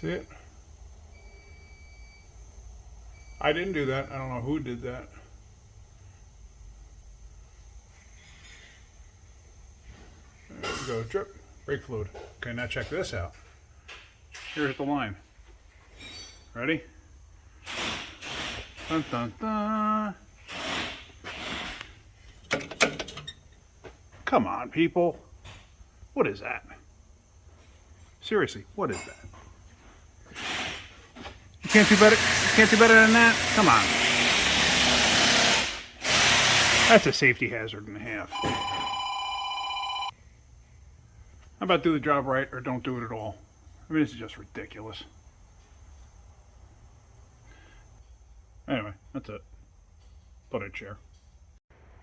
See it? I didn't do that. I don't know who did that. There we go. Drip. Brake fluid. Okay, now check this out. Here's the line. Ready? Dun, dun, dun. Come on, people. What is that? Seriously, what is that? You can't do better. You can't do better than that? Come on. That's a safety hazard and a half. How about do the job right or don't do it at all? I mean, this is just ridiculous. Anyway, that's it. Thought I'd share.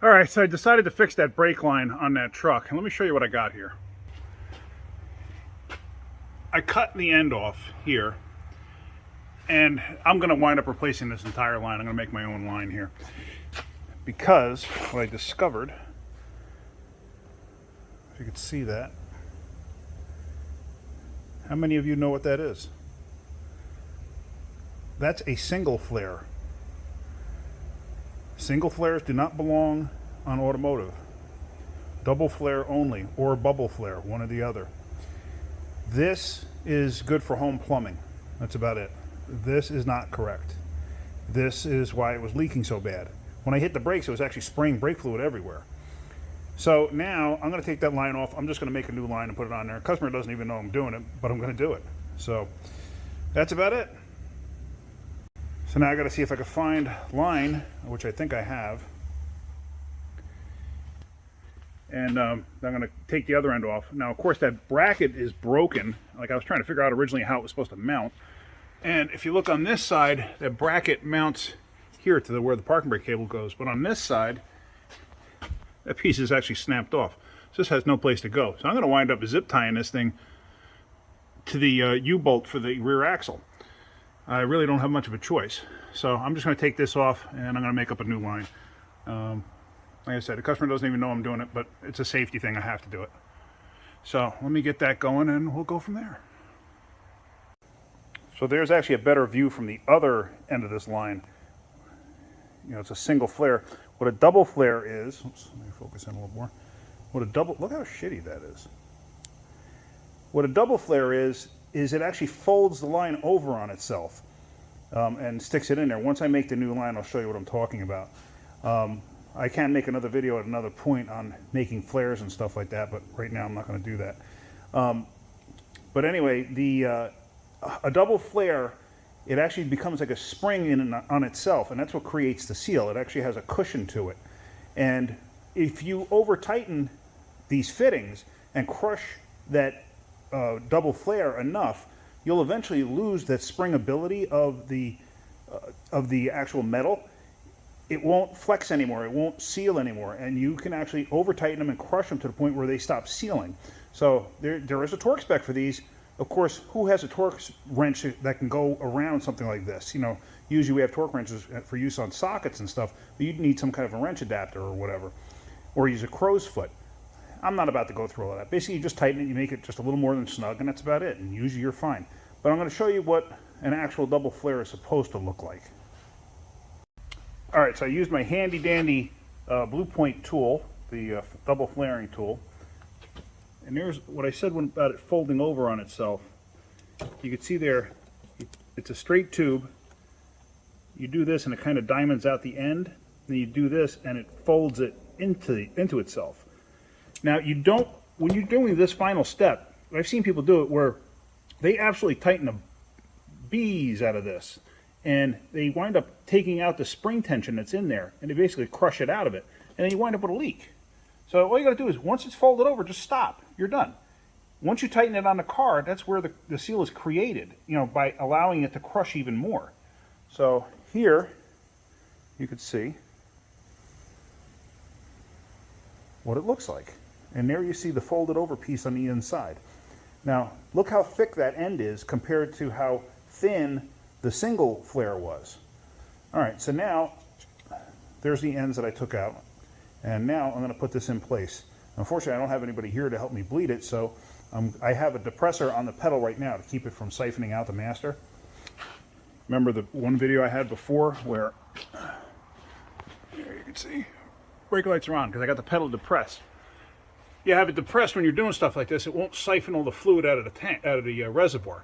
Alright, so I decided to fix that brake line on that truck. And let me show you what I got here. I cut the end off here. And I'm going to wind up replacing this entire line. I'm going to make my own line here. Because what I discovered, if you could see that. How many of you know what that is? That's a single flare. Single flares do not belong on automotive. Double flare only, or bubble flare, one or the other. This is good for home plumbing. That's about it. This is not correct. This is why it was leaking so bad. When I hit the brakes, it was actually spraying brake fluid everywhere. So now I'm going to take that line off. I'm just going to make a new line and put it on there. The customer doesn't even know I'm doing it, but I'm going to do it. So that's about it. So now I got to see if I can find line, which I think I have. And I'm going to take the other end off. Now, of course, that bracket is broken. Like I was trying to figure out originally how it was supposed to mount. And if you look on this side, that bracket mounts here to where the parking brake cable goes. But on this side, that piece is actually snapped off. So this has no place to go. So I'm going to wind up zip tying this thing to the U-bolt for the rear axle. I really don't have much of a choice. So I'm just going to take this off and I'm going to make up a new line. Like I said, the customer doesn't even know I'm doing it, but it's a safety thing. I have to do it. So let me get that going and we'll go from there. So there's actually a better view from the other end of this line. You know, it's a single flare. What a double flare is, oops, let me focus in a little more. Look how shitty that is. What a double flare is it actually folds the line over on itself and sticks it in there. Once I make the new line, I'll show you what I'm talking about. I can make another video at another point on making flares and stuff like that, but right now I'm not going to do that. But anyway, a double flare, it actually becomes like a spring on itself, and that's what creates the seal. It actually has a cushion to it. And if you over tighten these fittings and crush that double flare enough, you'll eventually lose that springability of the actual metal. It won't flex anymore, it won't seal anymore, and you can actually over tighten them and crush them to the point where they stop sealing. So there is a torque spec for these. Of course, who has a torque wrench that can go around something like this? You know, usually we have torque wrenches for use on sockets and stuff, but you'd need some kind of a wrench adapter or whatever, or use a crow's foot. I'm not about to go through all that. Basically, you just tighten it, you make it just a little more than snug, and that's about it, and usually you're fine. But I'm going to show you what an actual double flare is supposed to look like. Alright, so I used my handy dandy Blue Point tool, the double flaring tool. And there's what I said about it folding over on itself. You can see there, it's a straight tube. You do this and it kind of diamonds out the end. Then you do this and it folds it into itself. Now when you're doing this final step, I've seen people do it where they absolutely tighten the bees out of this. And they wind up taking out the spring tension that's in there, and they basically crush it out of it. And then you wind up with a leak. So all you got to do is, once it's folded over, just stop. You're done. Once you tighten it on the car, that's where the seal is created, you know, by allowing it to crush even more. So here, you can see what it looks like. And there you see the folded over piece on the inside. Now, look how thick that end is compared to how thin the single flare was. Alright, so now there's the ends that I took out, and now I'm going to put this in place. Unfortunately, I don't have anybody here to help me bleed it, so I have a depressor on the pedal right now to keep it from siphoning out the master. Remember the one video I had before where, there you can see, brake lights are on because I got the pedal depressed. You have it depressed when you're doing stuff like this, it won't siphon all the fluid out of the tank, out of the reservoir,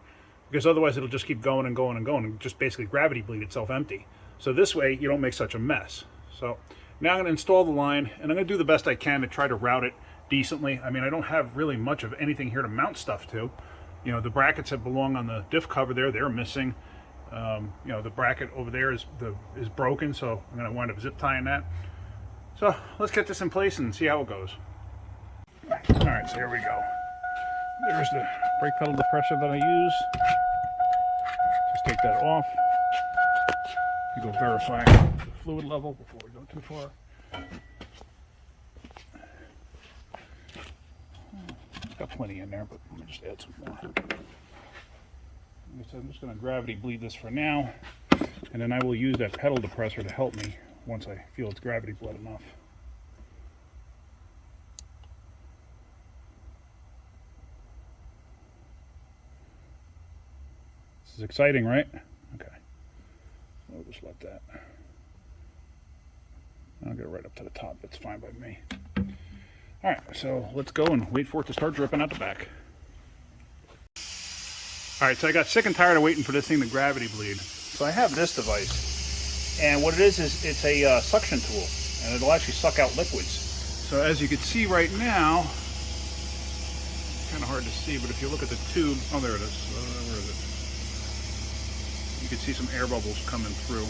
because otherwise it'll just keep going and going and going and just basically gravity bleed itself empty. So this way you don't make such a mess. So now I'm going to install the line, and I'm going to do the best I can to try to route it decently. I mean, I don't have really much of anything here to mount stuff to. You know, the brackets that belong on the diff cover there, they're missing. You know, the bracket over there is broken, so I'm going to wind up zip tying that. So let's get this in place and see how it goes. All right, so here we go. There's the brake pedal depressor that I use. Just take that off. We go verify the fluid level before we go too far. It's got plenty in there, but let me just add some more. Like I said, I'm just going to gravity bleed this for now, and then I will use that pedal depressor to help me once I feel it's gravity bled enough. This is exciting, right? Okay. So we'll just let that. I'll get it right up to the top. That's fine by me. All right, so let's go and wait for it to start dripping out the back. All right, so I got sick and tired of waiting for this thing to gravity bleed. So I have this device, and what it is it's a suction tool, and it'll actually suck out liquids. So as you can see right now, kind of hard to see, but if you look at the tube, oh, there it is. Where is it? You can see some air bubbles coming through.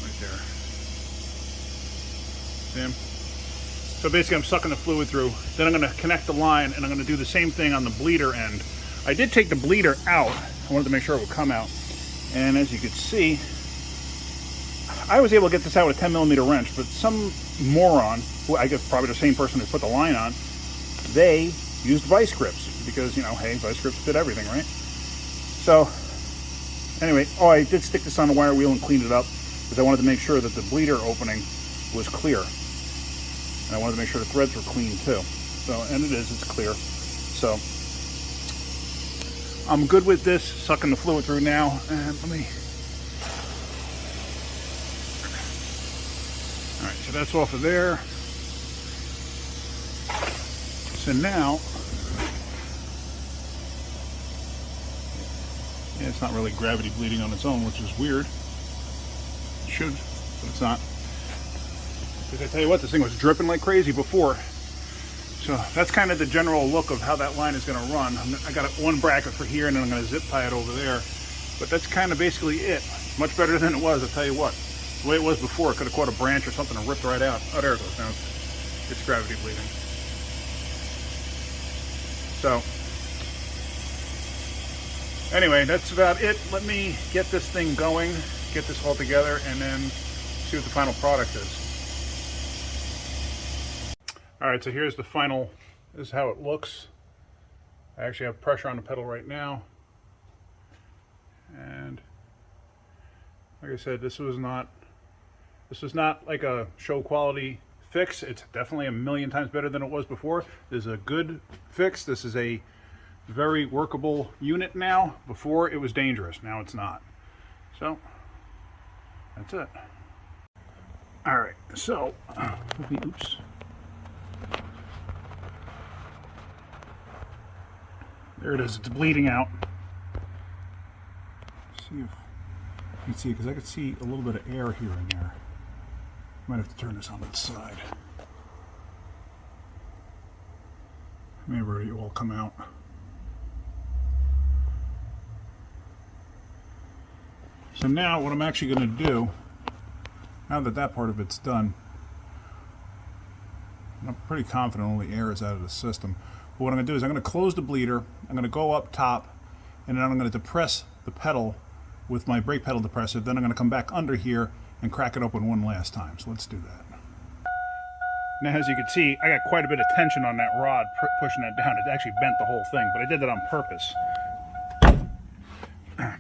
Right there. See them? So basically I'm sucking the fluid through. Then I'm going to connect the line, and I'm going to do the same thing on the bleeder end. I did take the bleeder out. I wanted to make sure it would come out. And as you can see, I was able to get this out with a 10mm wrench, but some moron, who I guess probably the same person who put the line on, they used vice grips because, you know, hey, vice grips fit everything, right? So anyway, oh, I did stick this on the wire wheel and cleaned it up because I wanted to make sure that the bleeder opening was clear. And I wanted to make sure the threads were clean too. So, and it is, it's clear. So I'm good with this, sucking the fluid through now. And let me, all right, so that's off of there. So now, yeah, it's not really gravity bleeding on its own, which is weird. It should, but it's not. Because I tell you what, this thing was dripping like crazy before. So that's kind of the general look of how that line is going to run. I got one bracket for here, and then I'm going to zip tie it over there. But that's kind of basically it. Much better than it was, I'll tell you what. The way it was before, it could have caught a branch or something and ripped right out. Oh, there it goes. Now it's gravity bleeding. So anyway, that's about it. Let me get this thing going, get this all together, and then see what the final product is. All right, so here's the final, this is how it looks. I actually have pressure on the pedal right now. And like I said, this was not like a show quality fix. It's definitely a million times better than it was before. This is a good fix. This is a very workable unit now. Before it was dangerous, now it's not. So that's it. All right, so oops. There it is, it's bleeding out. Let's see if you can see, because I could see a little bit of air here and there. Might have to turn this on its side. Maybe it will come out. So now what I'm actually going to do, now that that part of it's done, I'm pretty confident all the air is out of the system. But what I'm going to do is I'm going to close the bleeder, I'm going to go up top, and then I'm going to depress the pedal with my brake pedal depressor. Then I'm going to come back under here and crack it open one last time. So let's do that. Now, as you can see, I got quite a bit of tension on that rod pushing that down. It actually bent the whole thing, but I did that on purpose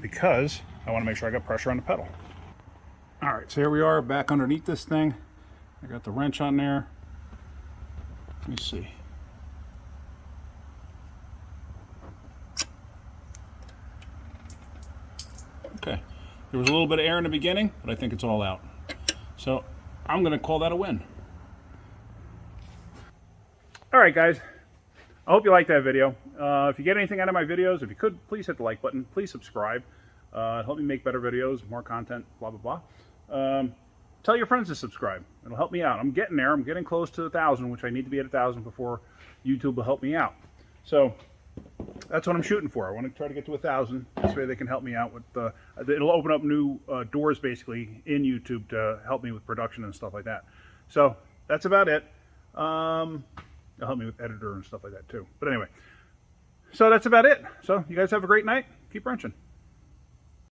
because I want to make sure I got pressure on the pedal. All right, so here we are back underneath this thing. I got the wrench on there. Let me see. Okay, there was a little bit of air in the beginning, but I think it's all out. So I'm going to call that a win. All right, guys. I hope you liked that video. If you get anything out of my videos, if you could, please hit the like button. Please subscribe. Help me make better videos, more content, blah, blah, blah. Tell your friends to subscribe. It'll help me out. I'm getting there. I'm getting close to 1,000, which I need to be at 1,000 before YouTube will help me out. So that's what I'm shooting for. I want to try to get to 1,000. This way they can help me out with the. It'll open up new doors basically in YouTube to help me with production and stuff like that. So that's about it. It'll help me with editor and stuff like that too. But anyway, so that's about it. So you guys have a great night. Keep wrenching.